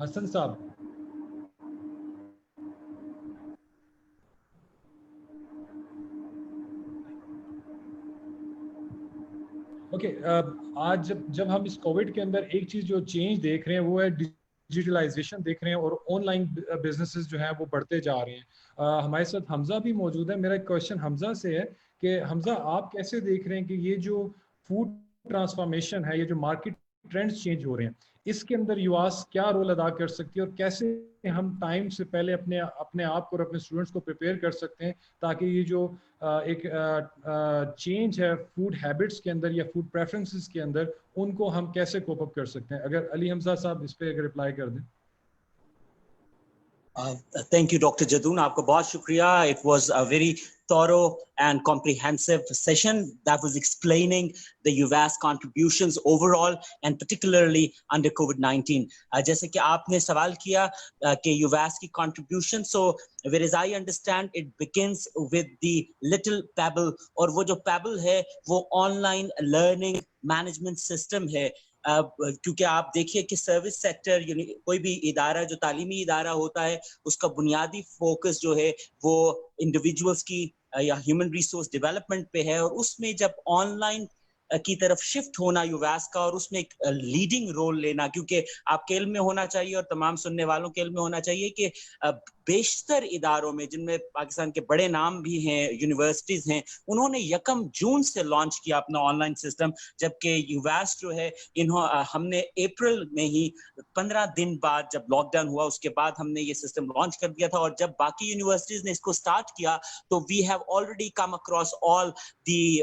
[SPEAKER 1] Hassan Sahab. Okay آج جب ہم اس کووڈ کے اندر ایک چیز جو چینج دیکھ رہے ہیں وہ ہے ڈیجیٹلائزیشن دیکھ رہے ہیں اور آن لائن بزنسز جو ہیں وہ بڑھتے جا رہے ہیں. ہمارے ساتھ حمزہ بھی موجود ہے. میرا ایک کویشچن حمزہ سے ہے کہ حمزہ آپ کیسے دیکھ رہے ہیں کہ یہ جو فوڈ ٹرانسفارمیشن ہے, یہ جو مارکیٹ ٹرینڈز چینج ہو رہے ہیں, اس کے اندر یواس کیا رول ادا کر سکتی ہے اور کیسے ہم ٹائم سے پہلے اپنے آپ کو اور اپنے اسٹوڈنٹس کو پریپیئر کر سکتے ہیں تاکہ یہ جو ایک چینج ہے فوڈ ہیبٹس کے اندر یا فوڈ پریفرنسز کے اندر ان کو ہم کیسے کوپ اپ کر سکتے ہیں؟ اگر علی حمزہ صاحب اس پہ اگر رپلائی کر دیں.
[SPEAKER 10] Thank you, Dr. Jadoon. Aapka bahut shukriya. It was a very thorough and comprehensive session that was explaining the UVAS contributions overall and particularly under COVID-19. Jaise ki aapne sawal kiya ki UVAS ki contribution, so whereas I understand it begins with the little Pebble, aur wo jo Pebble hai wo online learning management system hai. کیونکہ آپ دیکھیے کہ service sector یعنی کوئی بھی ادارہ جو تعلیمی ادارہ ہوتا ہے اس کا بنیادی فوکس جو ہے وہ انڈیویجولس کی یا ہیومن ریسورس ڈیولپمنٹ پہ ہے, اور اس میں جب آن لائن کی طرف شفٹ ہونا یوواس کا اور اس میں ایک لیڈنگ رول لینا, کیونکہ آپ کے علم میں ہونا چاہیے اور تمام سننے والوں کے علم میں ہونا چاہیے کہ بیشتر اداروں میں جن میں پاکستان کے بڑے نام بھی ہیں, یونیورسٹیز ہیں, انہوں نے 1 جون سے لانچ کیا اپنا آن لائن سسٹم, جبکہ یوواس جو ہے ہم نے اپریل میں ہی 15 دن بعد جب لاک ڈاؤن ہوا اس کے بعد ہم نے یہ سسٹم لانچ کر دیا تھا. اور جب باقی یونیورسٹیز نے اس کو سٹارٹ کیا تو we have already come across all the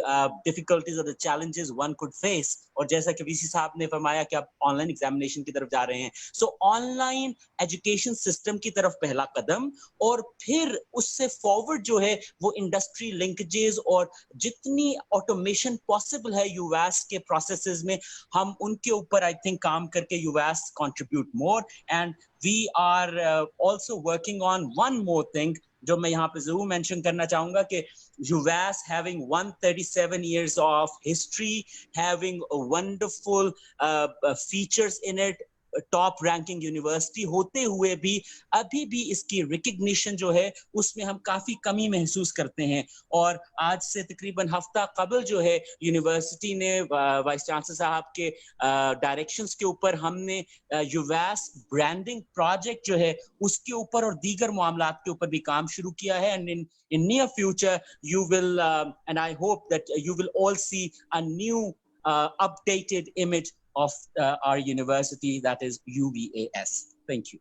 [SPEAKER 10] difficulties اور the challenges one could face. اور جیسا کہ وی سی صاحب نے فرمایا کہ آپ آن لائن ایگزامینیشن کی طرف جا رہے ہیں, سو آن لائن ایجوکیشن سسٹم کی طرف پہلا قدم, اور پھر اس سے فارورڈ جو ہے وہ انڈسٹری لنکیجز اور جتنی آٹومیشن پاسبل ہے یوواس کے پروسیسز میں ہم ان کے اوپر آئی تھنک کام کر کے UVAS contribute more. And we are also working on one more thing جو میں یہاں پہ ضرور مینشن کرنا چاہوں گا کہ UVAS having 137 years of history, having wonderful features in it, top ranking university ہوتے ہوئے بھی ابھی بھی اس کی ریکگنیشن جو ہے اس میں ہم کافی کمی محسوس کرتے ہیں. اور آج سے تقریباً ہفتہ قبل جو ہے یونیورسٹی نے وائس چانسلر صاحب کے ڈائریکشنز کے اوپر ہم نے یوواس برانڈنگ پروجیکٹ جو ہے اس کے اوپر اور دیگر معاملات کے اوپر بھی کام شروع کیا ہے. And in near future you will and I hope that you will all see a new updated image of our university, that is UVAS. Thank you.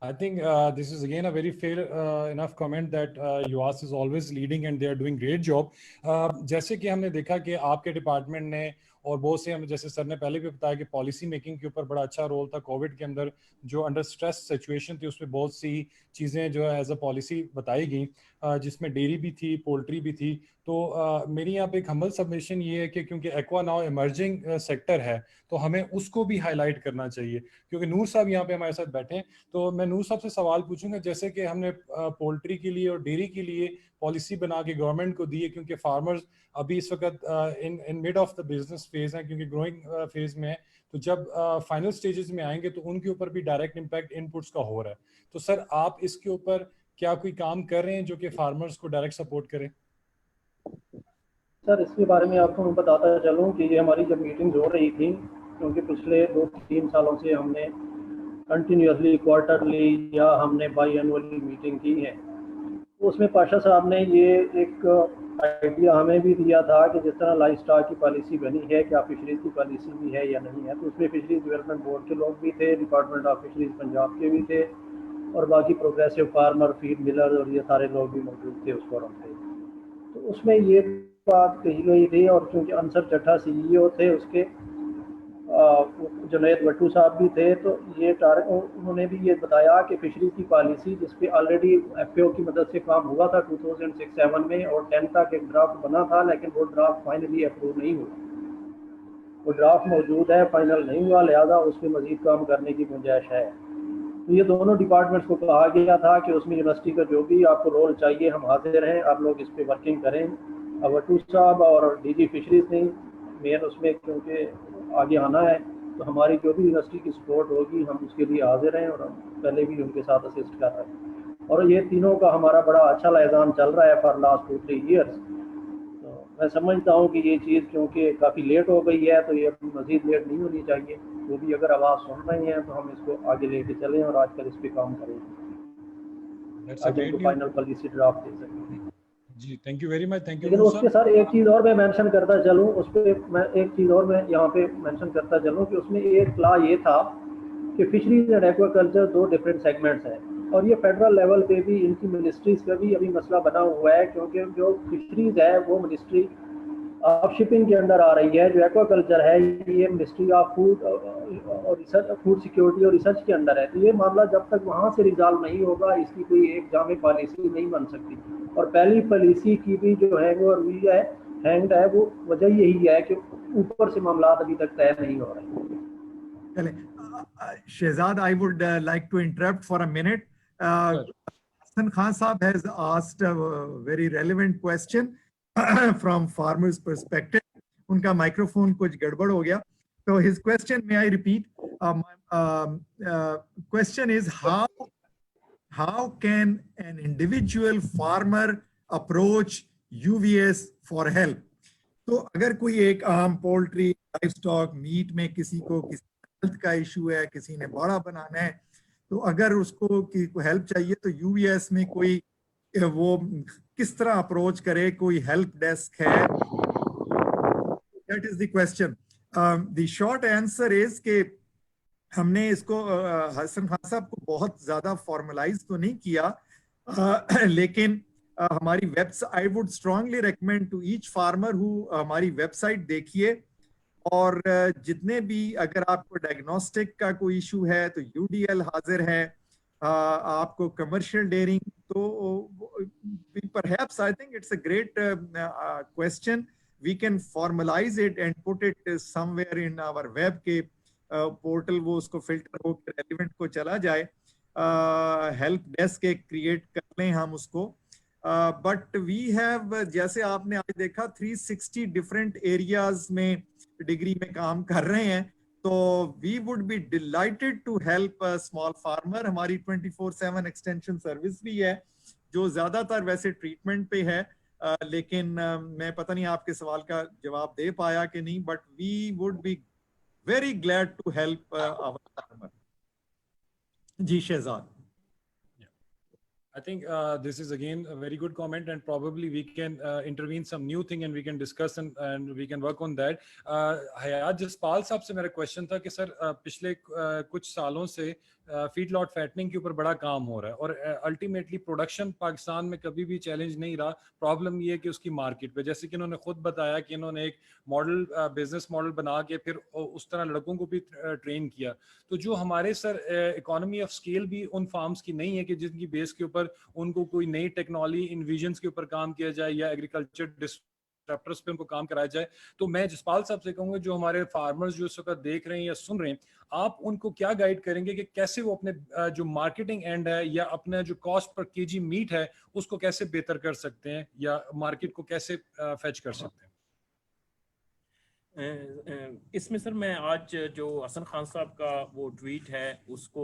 [SPEAKER 1] I think this is again a very fair enough comment that UVAS is always leading and they are doing great job. جیسے کہ ہم نے دیکھا کہ آپ کے department نے اور بہت سے ہمیں جیسے سر نے پہلے بھی بتایا کہ پالیسی میکنگ کے اوپر بڑا اچھا رول تھا کووڈ کے اندر, جو انڈر سٹریس سچویشن تھی اس میں بہت سی چیزیں جو ہے ایز اے پالیسی بتائی گئیں, جس میں ڈیری بھی تھی, پولٹری بھی تھی. تو میری یہاں پہ ایک ہمبل سبمیشن یہ ہے کہ کیونکہ ایکوا ناؤ ایمرجنگ سیکٹر ہے تو ہمیں اس کو بھی ہائی لائٹ کرنا چاہیے. کیونکہ نور صاحب یہاں پہ ہمارے ساتھ بیٹھے ہیں تو میں نور صاحب سے سوال پوچھوں گا, جیسے کہ ہم نے پولٹری کے لیے اور ڈیری کے لیے پالیسی بنا کے گورنمنٹ کو دی ہے, کیونکہ فارمرز ابھی اس وقت in mid of the business phase ہیں کیونکہ گروئنگ فیز میں ہے, تو جب فائنل سٹیجز میں آئیں گے تو ان کے اوپر بھی ڈائریکٹ امپیکٹ ان پٹس کا ہو رہا ہے. تو سر آپ اس کے اوپر کیا کوئی کام کر رہے ہیں جو کہ فارمرز کو ڈائریکٹ سپورٹ کرے؟
[SPEAKER 6] سر اس کے بارے میں آپ کو میں بتاتا چلوں کہ یہ ہماری جب میٹنگ ہو رہی تھی، کیونکہ پچھلے 2-3 سالوں سے ہم نے کنٹینیوسلی کوارٹرلی یا ہم نے بائی اینولی میٹنگ کی ہے، اس میں پاشا صاحب نے یہ ایک آئیڈیا ہمیں بھی دیا تھا کہ جس طرح لائف اسٹاک کی پالیسی بنی ہے، کیا فشریز کی پالیسی بھی ہے یا نہیں ہے، تو اس میں فشریز ڈیولپمنٹ بورڈ کے لوگ بھی تھے، ڈپارٹمنٹ آف فشریز پنجاب کے بھی تھے، اور باقی پروگریسو فارمر، فیڈ ملر اور یہ سارے لوگ بھی موجود تھے اس فورم پہ۔ تو اس میں یہ بات کہی گئی تھی، اور چونکہ انصر چٹھا CEO تھے اس کے، جنید بٹو صاحب بھی تھے، تو یہ انہوں نے بھی یہ بتایا کہ فشری کی پالیسی جس پہ آلریڈی FAO کی مدد سے کام ہوا تھا 2006-07 میں، اور 10 تک ایک ڈرافٹ بنا تھا، لیکن وہ ڈرافٹ فائنلی اپروو نہیں ہوا۔ وہ ڈرافٹ موجود ہے، فائنل نہیں ہوا، لہذا اس پہ مزید کام کرنے کی گنجائش ہے۔ تو یہ دونوں ڈپارٹمنٹس کو کہا گیا تھا کہ اس میں یونیورسٹی کا جو بھی آپ کو رول چاہیے ہم حاضر ہیں، آپ لوگ اس پہ ورکنگ کریں۔ وٹو صاحب اور DG فشریز نے مین اس میں کیونکہ آگے آنا ہے، تو ہماری جو بھی یونیورسٹی کی سپورٹ ہوگی ہم اس کے لیے حاضر ہیں، اور ہم پہلے بھی ان کے ساتھ اسسٹ کر رہے ہیں، اور یہ تینوں کا ہمارا بڑا اچھا لائحظان چل رہا ہے فار لاسٹ 2-3 ایئرس۔ تو میں سمجھتا ہوں کہ یہ چیز کیونکہ کافی لیٹ ہو گئی ہے، تو یہ مزید لیٹ نہیں ہونی چاہیے۔ وہ بھی اگر آواز سن رہے ہیں تو ہم اس کو آگے لے کے چلیں اور آج کل اس پہ کام کریں، آج ہم کو فائنل پالیسی ڈرافٹ دے سکیں۔
[SPEAKER 1] جی thank you very much, thank you.
[SPEAKER 6] لیکن اس کے ساتھ ایک چیز اور میں مینشن کرتا چلوں، اس پہ میں ایک چیز اور میں یہاں پہ مینشن کرتا چلوں کہ اس میں ایک لا یہ تھا کہ fisheries and aqua culture 2 different segments ہیں، اور یہ فیڈرل لیول پہ بھی ان کی منسٹریز کا بھی ابھی مسئلہ بنا ہوا ہے، کیونکہ جو فشریز ہے وہ منسٹری آف شپنگ کے انڈر آ رہی ہے، جو ایکوا کلچر ہے یہ منسٹری آف فوڈ اور ریسرچ، فوڈ سیکیورٹی اور ریسرچ کے انڈر ہے۔ تو یہ معاملہ جب تک وہاں سے ریزالو نہیں ہوگا اس کی کوئی ایک جامع پالیسی نہیں بن سکتی، اور پہلی پالیسی کی بھی جو ہینگڈ ہے وہ وجہ یہی ہے کہ اوپر سے معاملات ابھی تک طے نہیں ہو رہے۔
[SPEAKER 2] Shehzad, I would like to interrupt for a minute. Hassan Khan Saab has asked a very relevant question from farmers' perspective. Unka microphone kuch gadbad ho gaya. So his question, may I repeat? Question is how can an individual farmer approach UVS for help? تو اگر کوئی ایک عام poultry, life stock, meat میں کسی کو کسی health کا ایشو ہے، کسی نے بڑا بنانا ہے، تو اگر اس کو ہیلپ چاہیے تو UVS میں کوئی وہ کس طرح اپروچ کرے؟ کوئی ہیلپ ڈیسک ہے؟ That is the question. The short answer is کہ ہم نے اس کو حسن خان صاحب کو بہت زیادہ فارملائز تو نہیں کیا، لیکن ہماری website, I would strongly recommend to each farmer ہماری ویب سائٹ دیکھیے، اور جتنے بھی اگر آپ کو ڈائگنوسٹک کا کوئی ایشو ہے تو UDL حاضر ہے، آپ کو کمرشل ڈیئرنگ، تو perhaps I think it's a great question. We can formalize it and put it somewhere in our web کے پورٹل، وہ اس کو فلٹر ہو کے ریلیونٹ کو چلا جائے، ہیلپ ڈیسک ایک کریٹ کر لیں ہم اس کو۔ بٹ وی ہیو، جیسے آپ نے آج دیکھا 360 ڈفرینٹ ایریاز میں ڈگری میں کام کر رہے ہیں، تو we would be delighted to help small farmer. ہماری 24/7 ایکسٹینشن سروس بھی ہے جو زیادہ تر ویسے ٹریٹمنٹ پہ ہے، لیکن میں پتہ نہیں آپ کے سوال کا جواب دے پایا کہ نہیں، but we would be very glad to help our farmer. جی Shahzad.
[SPEAKER 1] I think this is again a very good comment, and probably we can intervene some new thing and we can discuss and we can work on that. Hayat Jaspal صاحب سے میرا question تھا کہ سر پچھلے کچھ سالوں سے فیڈ لاٹ fitting کے اوپر بڑا کام ہو رہا ہے، اور الٹیمیٹلی پروڈکشن پاکستان میں کبھی بھی چیلنج نہیں رہا، پرابلم یہ ہے کہ اس کی مارکیٹ پہ، جیسے کہ انہوں نے خود بتایا کہ انہوں نے ایک ماڈل، بزنس ماڈل بنا کے پھر اس طرح لڑکوں کو بھی ٹرین کیا، تو جو ہمارے سر اکانومی آف اسکیل بھی ان فارمز کی نہیں ہے کہ جن کی بیس کے اوپر ان کو کوئی نئی ٹیکنالوجی انویژنس کے اوپر کام کیا جائے یا ایگریکلچر ڈسٹرپٹرز پہ ان کو کام کرایا جائے۔ تو میں جسپال صاحب سے کہوں گا جو ہمارے فارمرز جو اس وقت دیکھ رہے ہیں یا سن رہے ہیں، آپ ان کو کیا گائیڈ کریں گے کہ کیسے وہ اپنے جو مارکیٹنگ اینڈ ہے یا اپنا جو کاسٹ پر KG میٹ ہے اس کو کیسے بہتر کر سکتے ہیں یا مارکیٹ کو کیسے فیچ کر سکتے ہیں؟
[SPEAKER 5] اس میں سر میں آج جو حسن خان صاحب کا وہ ٹویٹ ہے اس کو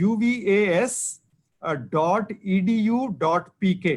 [SPEAKER 2] uvas.edu.pk।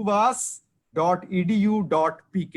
[SPEAKER 2] uvas.edu.pk।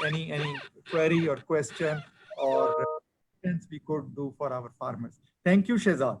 [SPEAKER 2] any query or question or we could do for our farmers. Thank you, Shehzad.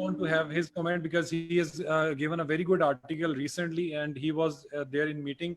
[SPEAKER 1] want to have his comment because he has given a very good article recently and he was there in meeting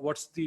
[SPEAKER 1] what's the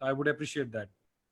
[SPEAKER 1] I would appreciate that.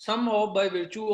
[SPEAKER 11] somehow by virtue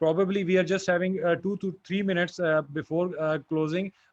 [SPEAKER 1] Probably we are just having 2 to 3 minutes before closing.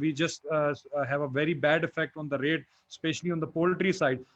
[SPEAKER 1] we just have a very bad effect on the rate, especially on the poultry side.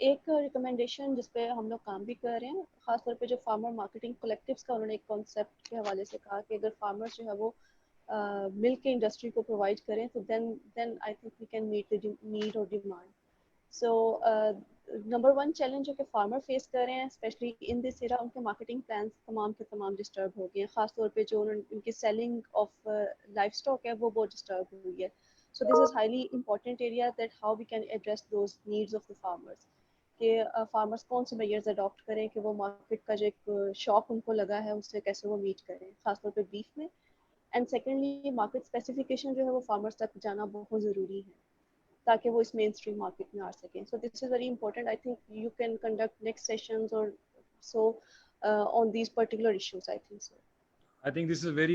[SPEAKER 3] ایک recommendation جس پہ ہم لوگ کام بھی کر رہے ہیں خاص طور پہ جو فارمر مارکیٹنگ کلیکٹیوز کا انہوں نے ایک کانسیپٹ کے حوالے سے کہا کہ اگر فارمرز جو ہے وہ مل کے انڈسٹری کو پرووائڈ کریں تو then I think we can meet the need اور ڈیمانڈ. سو نمبر 1 چیلنج جو کہ فارمر فیس کر رہے ہیں اسپیشلی ان دس ایرا ان کے مارکیٹنگ پلانس تمام کے تمام ڈسٹرب ہو گئے ہیں خاص طور پہ جو ان کی سیلنگ آف لائف اسٹاک ہے وہ بہت ڈسٹرب ہوئی ہے. So this is highly important area that how we can address those needs of the farmers. کہ فارمرس کون سے میئرز اڈاپٹ کریں کہ وہ مارکیٹ کا جو ایک شاک ان کو لگا ہے اس سے کیسے وہ میٹ کریں خاص طور پہ بیف میں. اینڈ سیکنڈلی مارکیٹ اسپیسیفکیشن جو ہے وہ فارمرس تک جانا بہت ضروری ہے تاکہ وہ اس مین اسٹریم مارکیٹ میں آ سکیں. So this is very important. I think you can conduct next sessions اور so on these particular issues. I think so.
[SPEAKER 1] I think this is a very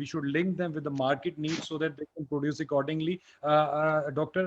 [SPEAKER 1] we should link them with the market needs so that they can produce accordingly. Dr.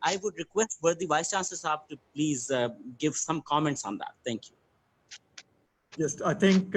[SPEAKER 10] I would request the Vice Chancellor Saab to please give some comments on that. Thank you.
[SPEAKER 2] Yes, I think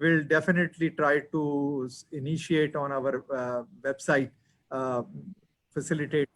[SPEAKER 2] We'll definitely try to initiate on our website, facilitate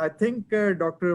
[SPEAKER 2] I think Dr.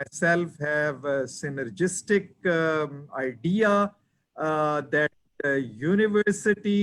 [SPEAKER 2] myself have a synergistic idea that university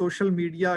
[SPEAKER 2] social media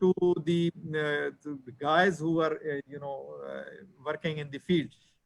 [SPEAKER 2] to the guys who are working in the field.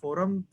[SPEAKER 2] forum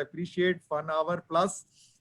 [SPEAKER 2] appreciate 1 hour plus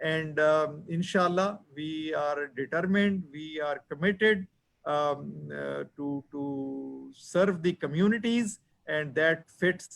[SPEAKER 2] And inshallah we are determined, we are committed to serve the communities, and that fits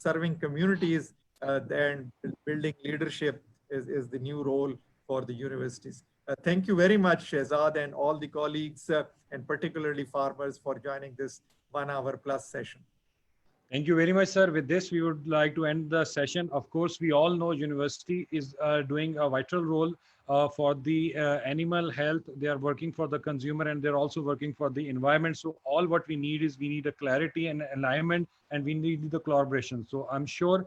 [SPEAKER 2] serving communities and building leadership is the new role for the universities. Thank you very much, Shehzad, and all the colleagues, and particularly farmers, for joining this 1 hour plus session.
[SPEAKER 1] Thank you very much, sir. With this, we would like to end the session. Of course, we all know university is doing a vital role for the animal health. They are working for the consumer, and they're also working for the environment. So all what we need is, we need a clarity and alignment, and we need the collaboration. So I'm sure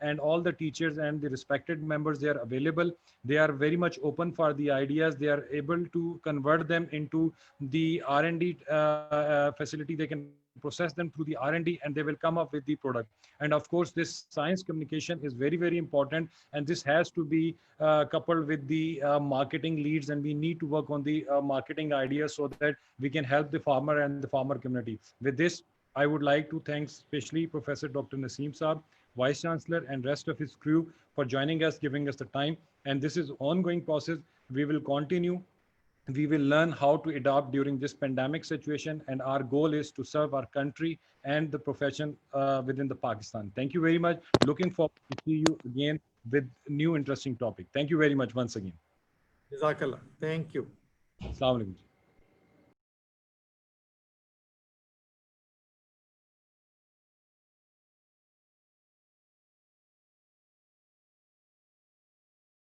[SPEAKER 1] and all the teachers and the respected members, they are available. They are very much open for the ideas. They are able to convert them into the R&D facility. They can process them through the R&D, and they will come up with the product. And of course, this science communication is very, very important, and this has to be coupled with the marketing leads, and we need to work on the marketing ideas so that we can help the farmer and the farmer community. With this, I would like to thank especially Professor Dr. Naseem Saab, Vice Chancellor, and rest of his crew for joining us, giving us the time. And this is ongoing process. We will continue. We will learn how to adapt during this pandemic situation, and our goal is to serve our country and the profession within the Pakistan. Thank you very much. Looking forward to see you again with new interesting topic. Thank you very much once again.
[SPEAKER 2] Jazakallah. Thank you.
[SPEAKER 1] Assalamu alaikum.